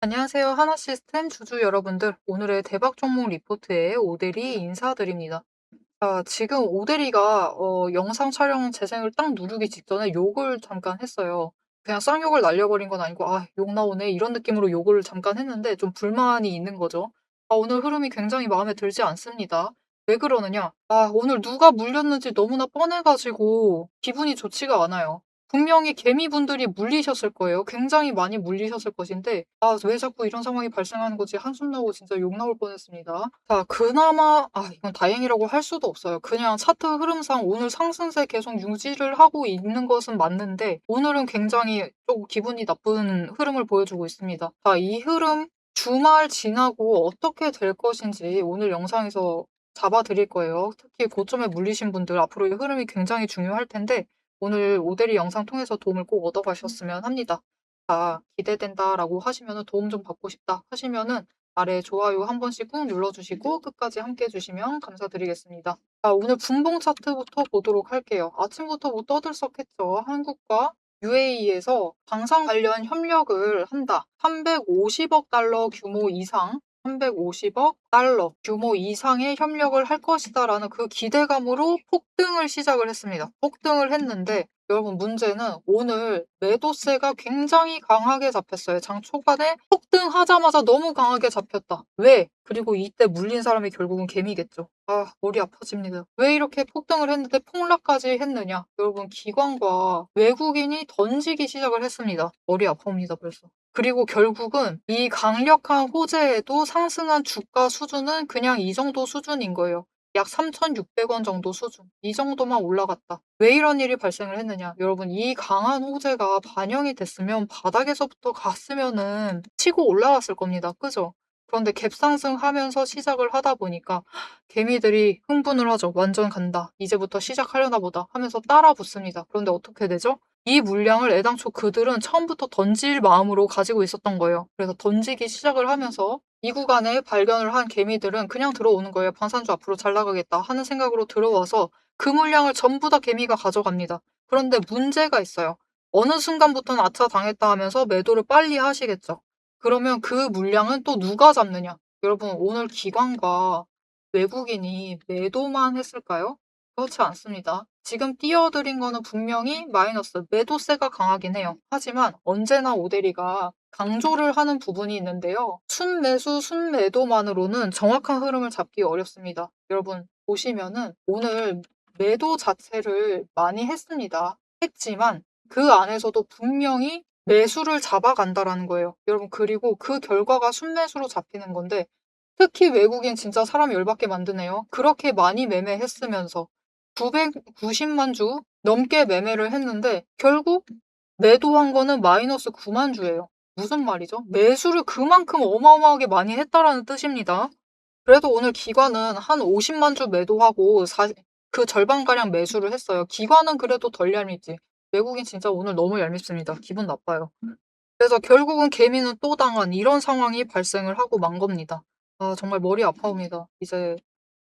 안녕하세요. 하나시스템 주주 여러분들. 오늘의 대박 종목 리포트에 오대리 인사드립니다. 지금 오대리가 영상 촬영 재생을 딱 누르기 직전에 욕을 잠깐 했어요. 그냥 쌍욕을 날려버린 건 아니고 '아 욕 나오네.' 이런 느낌으로 욕을 잠깐 했는데 좀 불만이 있는 거죠. 오늘 흐름이 굉장히 마음에 들지 않습니다. 왜 그러느냐? 오늘 누가 물렸는지 너무나 뻔해 가지고 기분이 좋지가 않아요. 분명히 개미분들이 물리셨을 거예요. 굉장히 많이 물리셨을 것인데 왜 자꾸 이런 상황이 발생하는 거지 한숨 나오고 진짜 욕 나올 뻔했습니다. 그나마 이건 다행이라고 할 수도 없어요. 그냥 차트 흐름상 오늘 상승세 계속 유지를 하고 있는 것은 맞는데 오늘은 굉장히 좀 기분이 나쁜 흐름을 보여주고 있습니다. 이 흐름 주말 지나고 어떻게 될 것인지 오늘 영상에서 잡아 드릴 거예요. 특히 고점에 물리신 분들 앞으로의 흐름이 굉장히 중요할 텐데 오늘 오대리 영상 통해서 도움을 꼭 얻어가셨으면 합니다. 기대된다라고 하시면은 도움 좀 받고 싶다 하시면은 아래 좋아요 한 번씩 꾹 눌러주시고 끝까지 함께 해주시면 감사드리겠습니다. 오늘 분봉 차트부터 보도록 할게요. 아침부터 뭐 떠들썩했죠. 한국과 UAE에서 방산 관련 협력을 한다. 350억 달러 규모 이상 350억 달러 규모 이상의 협력을 할 것이다라는 그 기대감으로 폭등을 시작을 했습니다. 폭등을 했는데 여러분 문제는 오늘 매도세가 굉장히 강하게 잡혔어요. 장 초반에 폭등하자마자 너무 강하게 잡혔다. 왜? 그리고 이때 물린 사람이 결국은 개미겠죠. 머리 아파집니다. 왜 이렇게 폭등을 했는데 폭락까지 했느냐? 여러분 기관과 외국인이 던지기 시작을 했습니다. 머리 아파옵니다 벌써. 그리고 결국은 이 강력한 호재에도 상승한 주가 수준은 그냥 이 정도 수준인 거예요. 약 3,600원 정도 수준. 이 정도만 올라갔다. 왜 이런 일이 발생을 했느냐? 여러분 이 강한 호재가 반영이 됐으면 바닥에서부터 갔으면은 치고 올라왔을 겁니다. 그죠? 그런데 갭상승하면서 시작을 하다 보니까 개미들이 흥분을 하죠. 완전 간다. 이제부터 시작하려나 보다 하면서 따라 붙습니다. 그런데 어떻게 되죠? 이 물량을 애당초 그들은 처음부터 던질 마음으로 가지고 있었던 거예요. 그래서 던지기 시작을 하면서 이 구간에 발견을 한 개미들은 그냥 들어오는 거예요. 방산주 앞으로 잘 나가겠다 하는 생각으로 들어와서 그 물량을 전부 다 개미가 가져갑니다. 그런데 문제가 있어요. 어느 순간부터는 아차 당했다 하면서 매도를 빨리 하시겠죠. 그러면 그 물량은 또 누가 잡느냐? 여러분 오늘 기관과 외국인이 매도만 했을까요? 그렇지 않습니다. 지금 띄워드린 거는 분명히 마이너스, 매도세가 강하긴 해요. 하지만 언제나 오대리가 강조를 하는 부분이 있는데요. 순매수, 순매도만으로는 정확한 흐름을 잡기 어렵습니다. 여러분 보시면은 오늘 매도 자체를 많이 했습니다. 했지만 그 안에서도 분명히 매수를 잡아간다라는 거예요. 여러분 그리고 그 결과가 순매수로 잡히는 건데 특히 외국인 진짜 사람 열받게 만드네요. 그렇게 많이 매매했으면서 990만 주 넘게 매매를 했는데 결국 매도한 거는 마이너스 9만 주예요. 무슨 말이죠? 매수를 그만큼 어마어마하게 많이 했다라는 뜻입니다. 그래도 오늘 기관은 한 50만 주 매도하고 그 절반가량 매수를 했어요. 기관은 그래도 덜 얄밉지. 외국인 진짜 오늘 너무 얄밉습니다. 기분 나빠요. 그래서 결국은 개미는 또 당한 이런 상황이 발생을 하고 만 겁니다. 정말 머리 아파옵니다. 이제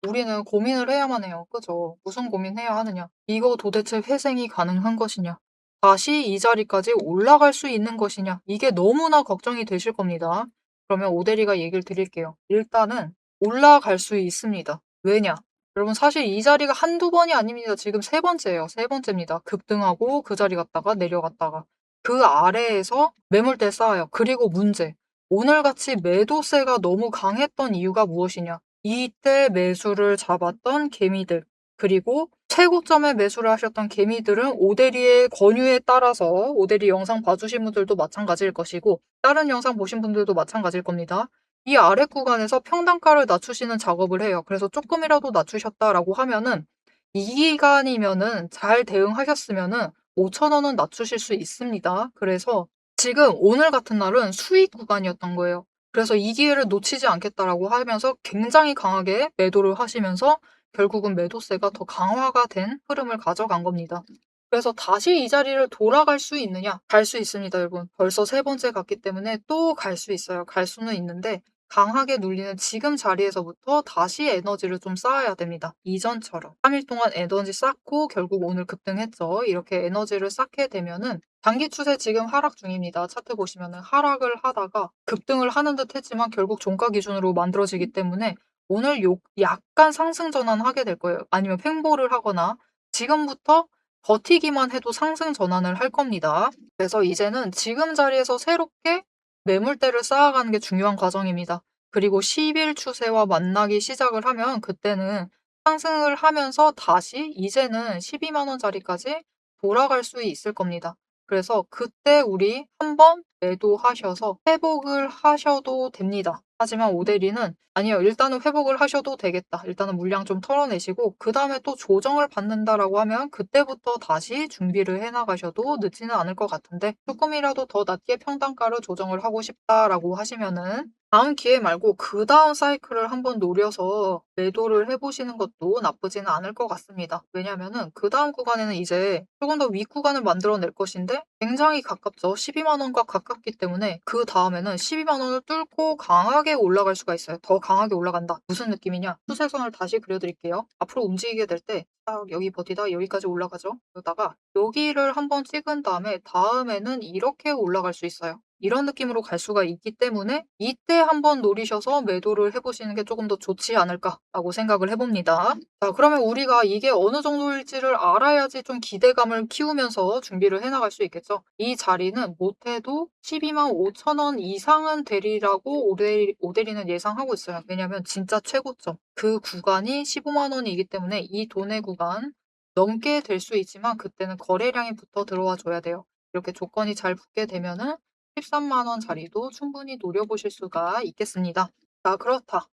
우리는 고민을 해야만 해요. 그죠? 무슨 고민해야 하느냐? 이거 도대체 회생이 가능한 것이냐? 다시 이 자리까지 올라갈 수 있는 것이냐? 이게 너무나 걱정이 되실 겁니다. 그러면 오대리가 얘기를 드릴게요. 일단은 올라갈 수 있습니다. 왜냐? 여러분 사실 이 자리가 한두 번이 아닙니다. 지금 세 번째예요. 세 번째입니다. 급등하고 그 자리 갔다가 내려갔다가. 그 아래에서 매물대 쌓아요. 그리고 문제. 오늘같이 매도세가 너무 강했던 이유가 무엇이냐? 이때 매수를 잡았던 개미들. 그리고 최고점에 매수를 하셨던 개미들은 오대리의 권유에 따라서 오대리 영상 봐주신 분들도 마찬가지일 것이고 다른 영상 보신 분들도 마찬가지일 겁니다. 이 아래 구간에서 평단가를 낮추시는 작업을 해요. 그래서 조금이라도 낮추셨다라고 하면은 이 기간이면은 잘 대응하셨으면은 5,000원은 낮추실 수 있습니다. 그래서 지금 오늘 같은 날은 수익 구간이었던 거예요. 그래서 이 기회를 놓치지 않겠다라고 하면서 굉장히 강하게 매도를 하시면서 결국은 매도세가 더 강화가 된 흐름을 가져간 겁니다. 그래서 다시 이 자리를 돌아갈 수 있느냐? 갈 수 있습니다, 여러분. 벌써 세 번째 갔기 때문에 또 갈 수 있어요. 갈 수는 있는데 강하게 눌리는 지금 자리에서부터 다시 에너지를 좀 쌓아야 됩니다. 이전처럼. 3일 동안 에너지 쌓고 결국 오늘 급등했죠. 이렇게 에너지를 쌓게 되면은 단기 추세 지금 하락 중입니다. 차트 보시면은 하락을 하다가 급등을 하는 듯 했지만 결국 종가 기준으로 만들어지기 때문에 오늘 약간 상승 전환하게 될 거예요. 아니면 횡보를 하거나 지금부터 버티기만 해도 상승 전환을 할 겁니다. 그래서 이제는 지금 자리에서 새롭게 매물대를 쌓아가는 게 중요한 과정입니다. 그리고 10일 추세와 만나기 시작을 하면 그때는 상승을 하면서 다시 이제는 12만 원짜리까지 돌아갈 수 있을 겁니다. 그래서 그때 우리 한번 매도하셔서 회복을 하셔도 됩니다. 하지만 오데리는 "아니요. 일단은 회복을 하셔도 되겠다. 일단은 물량 좀 털어내시고 그다음에 또 조정을 받는다."라고 하면 그때부터 다시 준비를 해 나가셔도 늦지는 않을 것 같은데 "쪼끔이라도 더 낮게 평단가를 조정을 하고 싶다."라고 하시면은 다음 기회 말고 그다음 사이클을 한번 노려서 매도를 해 보시는 것도 나쁘지는 않을 것 같습니다. 왜냐하면은 그다음 구간에는 이제 조금 더 윗구간을 만들어 낼 것인데 굉장히 가깝죠. 12만 원과 가깝기 때문에 그다음에는 12만 원을 뚫고 강하게 올라갈 수가 있어요. 더 강하게 올라간다. 무슨 느낌이냐? 추세선을 다시 그려 드릴게요. 앞으로 움직이게 될 때 딱 여기 버티다가 여기까지 올라가죠. 그러다가 여기를 한번 찍은 다음에 다음에는 이렇게 올라갈 수 있어요. 이런 느낌으로 갈 수가 있기 때문에 이때 한번 노리셔서 매도를 해 보시는 게 조금 더 좋지 않을까라고 생각을 해 봅니다. 자, 그러면 우리가 이게 어느 정도일지를 알아야지 좀 기대감을 키우면서 준비를 해 나갈 수 있겠죠. 이 자리는 못해도 1 2 5 0 0 0원 이상은 되리라고 오데리는 예상하고 있어요. 왜냐하면 진짜 최고점 그 구간이 15만 원이기 때문에 이 돈의 구간 넘게 될 수 있지만 그때는 거래량이 붙어 들어와 줘야 돼요. 이렇게 조건이 잘 붙게 되면은 13만 원짜리도 충분히 노려보실 수가 있겠습니다. 자, 그렇다.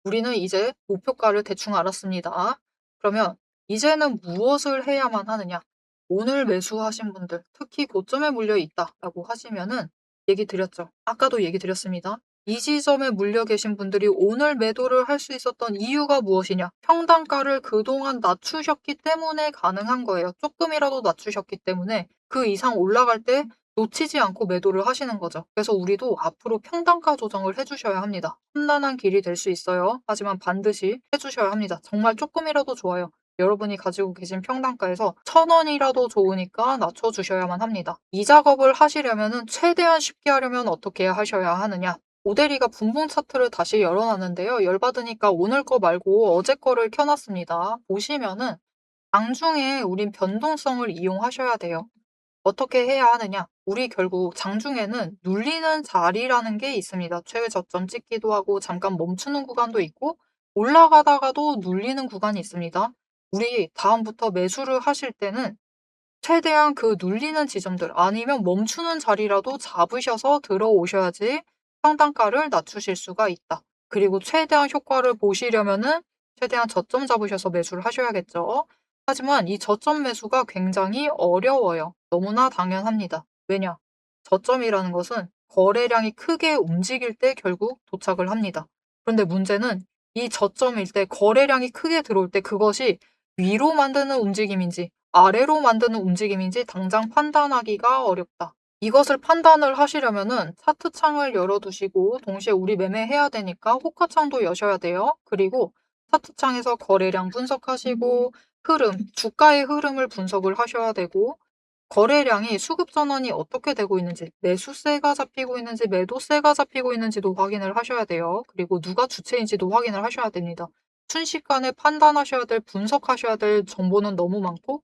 우리는 이제 목표가를 대충 알았습니다. 그러면 이제는 무엇을 해야만 하느냐? 오늘 매수하신 분들, 특히 고점에 물려 있다라고 하시면은 얘기 드렸죠. 아까도 얘기 드렸습니다. 이 지점에 물려 계신 분들이 오늘 매도를 할 수 있었던 이유가 무엇이냐? 평단가를 그동안 낮추셨기 때문에 가능한 거예요. 조금이라도 낮추셨기 때문에 그 이상 올라갈 때 놓치지 않고 매도를 하시는 거죠. 그래서 우리도 앞으로 평단가 조정을 해 주셔야 합니다. 험난한 길이 될 수 있어요. 하지만 반드시 해 주셔야 합니다. 정말 쪼끔이라도 좋아요. 여러분이 가지고 계신 평단가에서 1,000원이라도 좋으니까 낮춰 주셔야만 합니다. 이 작업을 하시려면은 최대한 쉽게 하려면 어떻게 하셔야 하느냐? 오데리가 분봉 차트를 다시 열어 놨는데요. 열받으니까 오늘 거 말고 어제 거를 켜 놨습니다. 보시면은 장중에 우린 변동성을 이용하셔야 돼요. 어떻게 해야 하느냐? 우리 결국 장중에는 눌리는 자리라는 게 있습니다. 최저점 찍기도 하고 잠깐 멈추는 구간도 있고 올라가다가도 눌리는 구간이 있습니다. 우리 다음부터 매수를 하실 때는 최대한 그 눌리는 지점들 아니면 멈추는 자리라도 잡으셔서 들어오셔야지 평단가를 낮추실 수가 있다. 그리고 최대한 효과를 보시려면은 최대한 저점 잡으셔서 매수를 하셔야겠죠. 하지만 이 저점 매수가 굉장히 어려워요. 너무나 당연합니다. 왜냐? 저점이라는 것은 거래량이 크게 움직일 때 결국 도착을 합니다. 그런데 문제는 이 저점일 때 거래량이 크게 들어올 때 그것이 위로 만드는 움직임인지 아래로 만드는 움직임인지 당장 판단하기가 어렵다. 이것을 판단을 하시려면은 차트 창을 열어두시고 동시에 우리 매매해야 되니까 호가 창도 여셔야 돼요. 그리고 차트 창에서 거래량 분석하시고 흐름, 주가의 흐름을 분석을 하셔야 되고 거래량이 수급 전환이 어떻게 되고 있는지, 매수세가 잡히고 있는지, 매도세가 잡히고 있는지도 확인을 하셔야 돼요. 그리고 누가 주체인지도 확인을 하셔야 됩니다. 순식간에 판단하셔야 될, 분석하셔야 될 정보는 너무 많고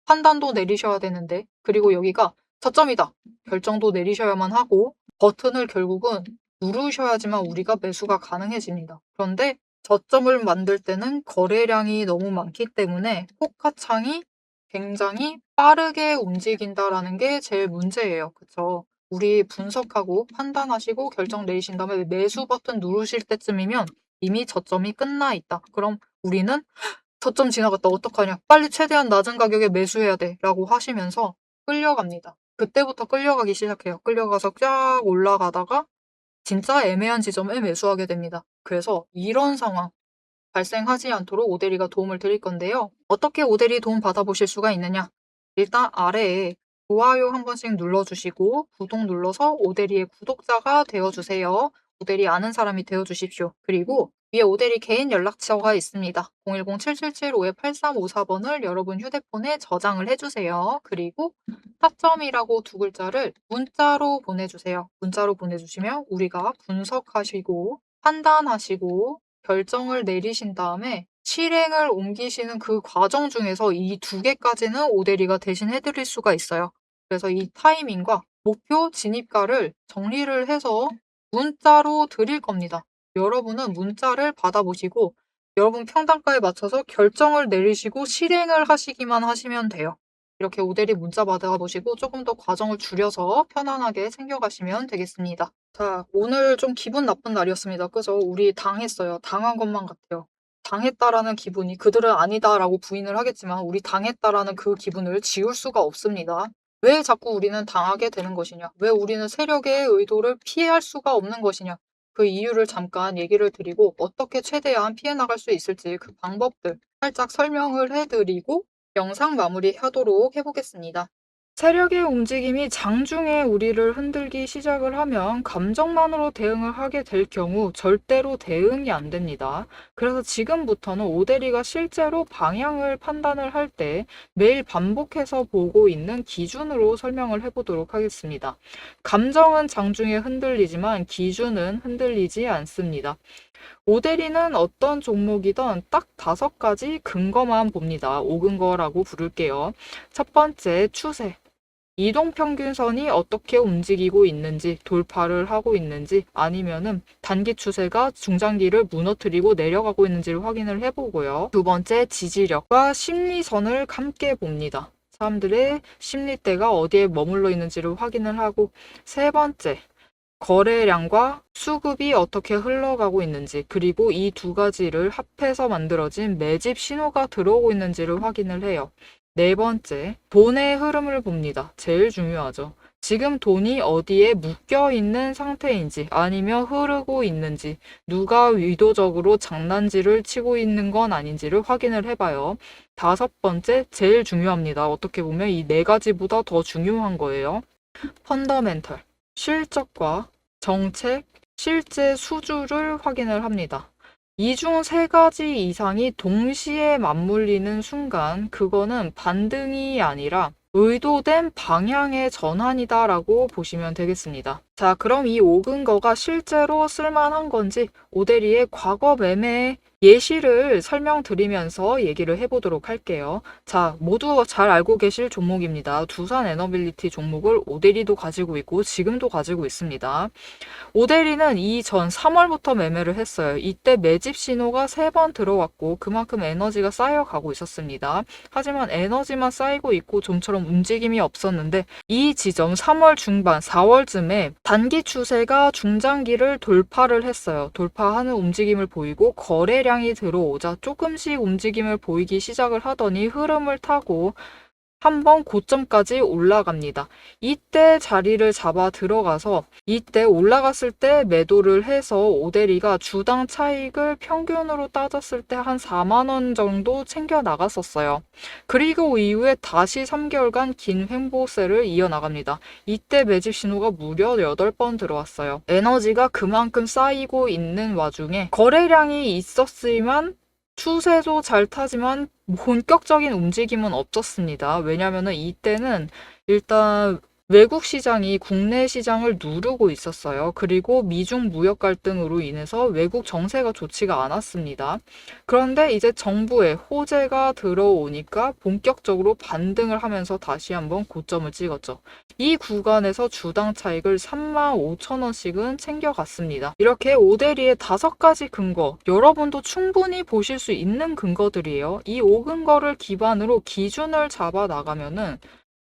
판단도 내리셔야 되는데 그리고 여기가 저점이다. 결정도 내리셔야만 하고 버튼을 결국은 누르셔야지만 우리가 매수가 가능해집니다. 그런데 저점을 만들 때는 거래량이 너무 많기 때문에 호가창이 굉장히 빠르게 움직인다라는 게 제일 문제예요. 그쵸? 우리 분석하고 판단하시고 결정 내리신 다음에 매수 버튼 누르실 때쯤이면 이미 저점이 끝나 있다. 그럼 우리는 저점 지나갔다. 어떡하냐. 빨리 최대한 낮은 가격에 매수해야 돼. 라고 하시면서 끌려갑니다. 그때부터 끌려가기 시작해요. 끌려가서 쫙 올라가다가 진짜 애매한 지점에 매수하게 됩니다. 그래서 이런 상황 발생하지 않도록 오데리가 도움을 드릴 건데요. 어떻게 오데리 도움 받아보실 수가 있느냐. 일단 아래에 좋아요 한 번씩 눌러주시고 구독 눌러서 오데리의 구독자가 되어주세요. 오데리 아는 사람이 되어주십시오. 그리고 위에 오대리 개인 연락처가 있습니다. 010-7775-8354번을 여러분 휴대폰에 저장을 해주세요. 그리고 타점이라고 두 글자를 문자로 보내주세요. 문자로 보내주시면 우리가 분석하시고 판단하시고 결정을 내리신 다음에 실행을 옮기시는 그 과정 중에서 이 두 개까지는 오대리가 대신 해드릴 수가 있어요. 그래서 이 타이밍과 목표 진입가를 정리를 해서 문자로 드릴 겁니다. 여러분은 문자를 받아보시고 여러분 평단가에 맞춰서 결정을 내리시고 실행을 하시기만 하시면 돼요. 이렇게 오대리 문자 받아보시고 조금 더 과정을 줄여서 편안하게 챙겨가시면 되겠습니다. 자, 오늘 좀 기분 나쁜 날이었습니다. 그죠? 우리 당했어요. 당한 것만 같아요. 당했다라는 기분이 그들은 아니다라고 부인을 하겠지만 우리 당했다라는 그 기분을 지울 수가 없습니다. 왜 자꾸 우리는 당하게 되는 것이냐? 왜 우리는 세력의 의도를 피할 수가 없는 것이냐? 그 이유를 잠깐 얘기를 드리고 어떻게 최대한 피해 나갈 수 있을지 그 방법들 살짝 설명을 해드리고 영상 마무리하도록 해보겠습니다. 세력의 움직임이 장중에 우리를 흔들기 시작을 하면 감정만으로 대응을 하게 될 경우 절대로 대응이 안 됩니다. 그래서 지금부터는 오대리가 실제로 방향을 판단을 할 때 매일 반복해서 보고 있는 기준으로 설명을 해보도록 하겠습니다. 감정은 장중에 흔들리지만 기준은 흔들리지 않습니다. 오대리는 어떤 종목이든 딱 5가지 근거만 봅니다. 5근거라고 부를게요. 첫 번째, 추세. 이동평균선이 어떻게 움직이고 있는지, 돌파를 하고 있는지, 아니면은 단기 추세가 중장기를 무너뜨리고 내려가고 있는지를 확인을 해보고요. 두 번째, 지지력과 심리선을 함께 봅니다. 사람들의 심리대가 어디에 머물러 있는지를 확인을 하고, 세 번째, 거래량과 수급이 어떻게 흘러가고 있는지, 그리고 이 두 가지를 합해서 만들어진 매집 신호가 들어오고 있는지를 확인을 해요. 네 번째, 돈의 흐름을 봅니다. 제일 중요하죠. 지금 돈이 어디에 묶여 있는 상태인지 아니면 흐르고 있는지, 누가 의도적으로 장난질을 치고 있는 건 아닌지를 확인을 해봐요. 다섯 번째, 제일 중요합니다. 어떻게 보면 이 4가지보다 더 중요한 거예요. 펀더멘털, 실적과 정책, 실제 수주를 확인을 합니다. 이 중 3가지 이상이 동시에 맞물리는 순간 그거는 반등이 아니라 의도된 방향의 전환이다라고 보시면 되겠습니다. 자, 그럼 이 5근거가 실제로 쓸만한 건지 오대리의 과거 매매 예시를 설명드리면서 얘기를 해보도록 할게요. 자, 모두 잘 알고 계실 종목입니다. 두산 에너빌리티 종목을 오대리도 가지고 있고 지금도 가지고 있습니다. 오대리는 이전 3월부터 매매를 했어요. 이때 매집 신호가 3번 들어왔고 그만큼 에너지가 쌓여가고 있었습니다. 하지만 에너지만 쌓이고 있고 좀처럼 움직임이 없었는데 이 지점 3월 중반 4월쯤에 단기 추세가 중장기를 돌파를 했어요. 돌파하는 움직임을 보이고 거래량이 들어오자 조금씩 움직임을 보이기 시작을 하더니 흐름을 타고 한번 고점까지 올라갑니다. 이때 자리를 잡아 들어가서 이때 올라갔을 때 매도를 해서 오대리가 주당 차익을 평균으로 따졌을 때 한 4만 원 정도 챙겨 나갔었어요. 그리고 이후에 다시 3개월간 긴 횡보세를 이어나갑니다. 이때 매집 신호가 무려 8번 들어왔어요. 에너지가 그만큼 쌓이고 있는 와중에 거래량이 있었지만 추세도 잘 타지만 본격적인 움직임은 없었습니다. 왜냐하면 이때는 일단 외국 시장이 국내 시장을 누르고 있었어요. 그리고 미중 무역 갈등으로 인해서 외국 정세가 좋지가 않았습니다. 그런데 이제 정부의 호재가 들어오니까 본격적으로 반등을 하면서 다시 한번 고점을 찍었죠. 이 구간에서 주당 차익을 35,000원씩은 챙겨갔습니다. 이렇게 오대리의 5가지 근거, 여러분도 충분히 보실 수 있는 근거들이에요. 이 5근거를 기반으로 기준을 잡아 나가면은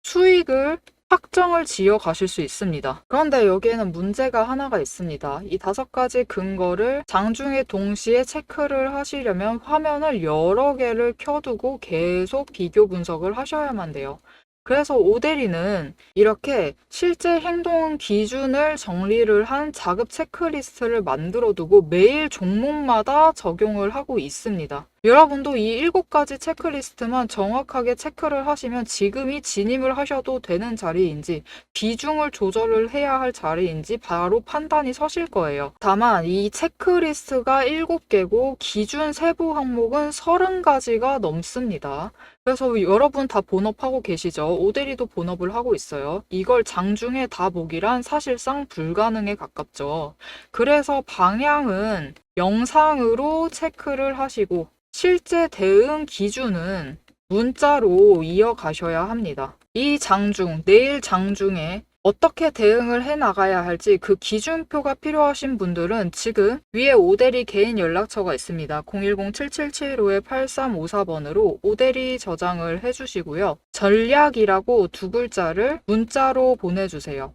수익을 확정을 지어 가실 수 있습니다. 그런데 여기에는 문제가 하나가 있습니다. 이 5가지 근거를 장중에 동시에 체크를 하시려면 화면을 여러 개를 켜두고 계속 비교 분석을 하셔야만 돼요. 그래서 오대리는 이렇게 실제 행동 기준을 정리를 한 자급 체크리스트를 만들어 두고 매일 종목마다 적용을 하고 있습니다. 여러분도 이 7가지 체크리스트만 정확하게 체크를 하시면 지금이 진입을 하셔도 되는 자리인지 비중을 조절을 해야 할 자리인지 바로 판단이 서실 거예요. 다만 이 체크리스트가 7개고 기준 세부 항목은 30가지가 넘습니다. 그래서 여러분 다 본업하고 계시죠? 오대리도 본업을 하고 있어요. 이걸 장중에 다 보기란 사실상 불가능에 가깝죠. 그래서 방향은 영상으로 체크를 하시고 실제 대응 기준은 문자로 이어가셔야 합니다. 이 장중, 내일 장중에 어떻게 대응을 해 나가야 할지 그 기준표가 필요하신 분들은 지금 위에 오대리 개인 연락처가 있습니다. 010-7775-8354번으로 오대리 저장을 해주시고요. 전략이라고 2글자를 문자로 보내주세요.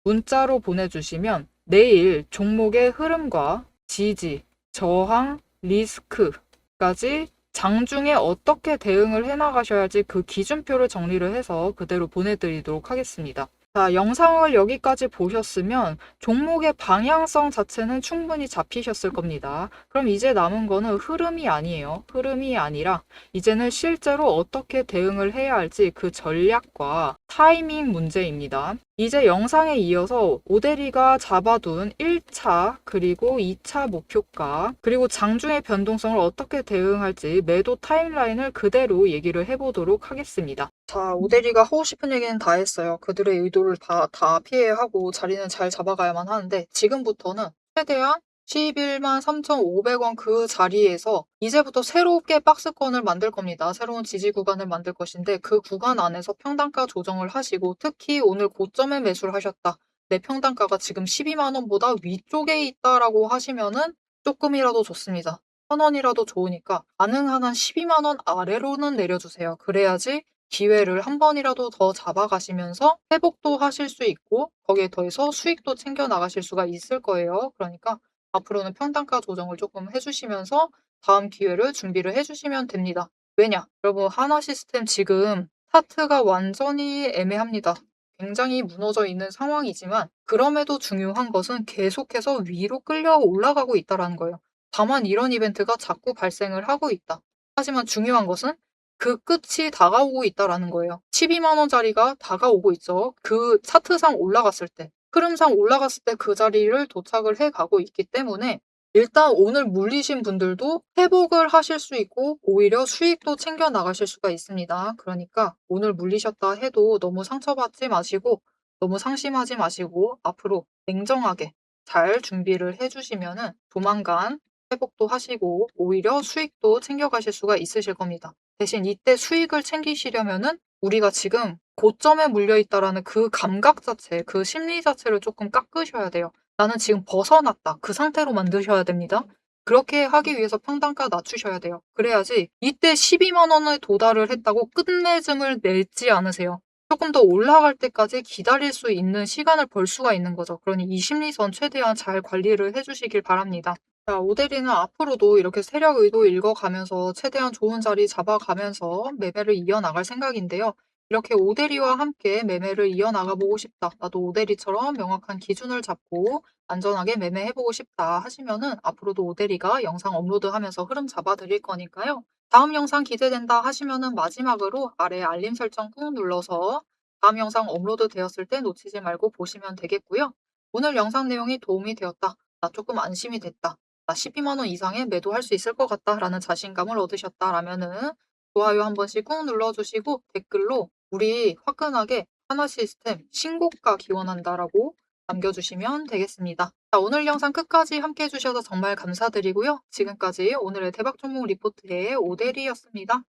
문자로 보내주시면 내일 종목의 흐름과 지지, 저항, 리스크까지 장중에 어떻게 대응을 해나가셔야 할지 그 기준표를 정리를 해서 그대로 보내드리도록 하겠습니다. 자, 영상을 여기까지 보셨으면 종목의 방향성 자체는 충분히 잡히셨을 겁니다. 그럼 이제 남은 거는 흐름이 아니에요. 흐름이 아니라 이제는 실제로 어떻게 대응을 해야 할지 그 전략과 타이밍 문제입니다. 이제 영상에 이어서 오대리가 잡아둔 1차 그리고 2차 목표가 그리고 장중의 변동성을 어떻게 대응할지 매도 타임라인을 그대로 얘기를 해보도록 하겠습니다. 자, 오대리가 하고 싶은 얘기는 다 했어요. 그들의 의도를 다 피해하고 자리는 잘 잡아가야만 하는데 지금부터는 최대한 11만 3,500원 그 자리에서 이제부터 새롭게 박스권을 만들 겁니다. 새로운 지지 구간을 만들 것인데 그 구간 안에서 평단가 조정을 하시고 특히 오늘 고점에 매수를 하셨다. 내 평단가가 지금 12만 원보다 위쪽에 있다라고 하시면은 조금이라도 좋습니다. 1,000원이라도 좋으니까 가능한 한 12만 원 아래로는 내려주세요. 그래야지 기회를 한 번이라도 더 잡아가시면서 회복도 하실 수 있고 거기에 더해서 수익도 챙겨 나가실 수가 있을 거예요. 그러니까 앞으로는 평단가 조정을 조금 해주시면서 다음 기회를 준비를 해주시면 됩니다. 왜냐? 여러분 하나시스템 지금 차트가 완전히 애매합니다. 굉장히 무너져 있는 상황이지만 그럼에도 중요한 것은 계속해서 위로 끌려 올라가고 있다는 거예요. 다만 이런 이벤트가 자꾸 발생을 하고 있다. 하지만 중요한 것은 그 끝이 다가오고 있다는 거예요. 12만 원짜리가 다가오고 있죠. 그 차트상 올라갔을 때, 흐름상 올라갔을 때 그 자리를 도착을 해가고 있기 때문에 일단 오늘 물리신 분들도 회복을 하실 수 있고 오히려 수익도 챙겨 나가실 수가 있습니다. 그러니까 오늘 물리셨다 해도 너무 상처받지 마시고 너무 상심하지 마시고 앞으로 냉정하게 잘 준비를 해주시면은 조만간 회복도 하시고 오히려 수익도 챙겨가실 수가 있으실 겁니다. 대신 이때 수익을 챙기시려면은 우리가 지금 고점에 물려있다라는 그 감각 자체, 그 심리 자체를 조금 깎으셔야 돼요. 나는 지금 벗어났다. 그 상태로 만드셔야 됩니다. 그렇게 하기 위해서 평단가 낮추셔야 돼요. 그래야지 이때 12만 원에 도달을 했다고 끝내증을 내지 않으세요. 조금 더 올라갈 때까지 기다릴 수 있는 시간을 벌 수가 있는 거죠. 그러니 이 심리선 최대한 잘 관리를 해주시길 바랍니다. 자, 오대리는 앞으로도 이렇게 세력 의도 읽어가면서 최대한 좋은 자리 잡아가면서 매매를 이어나갈 생각인데요. 이렇게 오대리와 함께 매매를 이어나가 보고 싶다. 나도 오대리처럼 명확한 기준을 잡고 안전하게 매매해보고 싶다 하시면은 앞으로도 오대리가 영상 업로드하면서 흐름 잡아드릴 거니까요. 다음 영상 기대된다 하시면은 마지막으로 아래 알림 설정 꾹 눌러서 다음 영상 업로드 되었을 때 놓치지 말고 보시면 되겠고요. 오늘 영상 내용이 도움이 되었다. 나 조금 안심이 됐다. 나 12만 원 이상에 매도할 수 있을 것 같다라는 자신감을 얻으셨다라면은 좋아요 한 번씩 꾹 눌러주시고 댓글로 우리 화끈하게 하나시스템 신고가 기원한다라고 남겨주시면 되겠습니다. 자, 오늘 영상 끝까지 함께 해주셔서 정말 감사드리고요. 지금까지 오늘의 대박 종목 리포트의 오대리였습니다.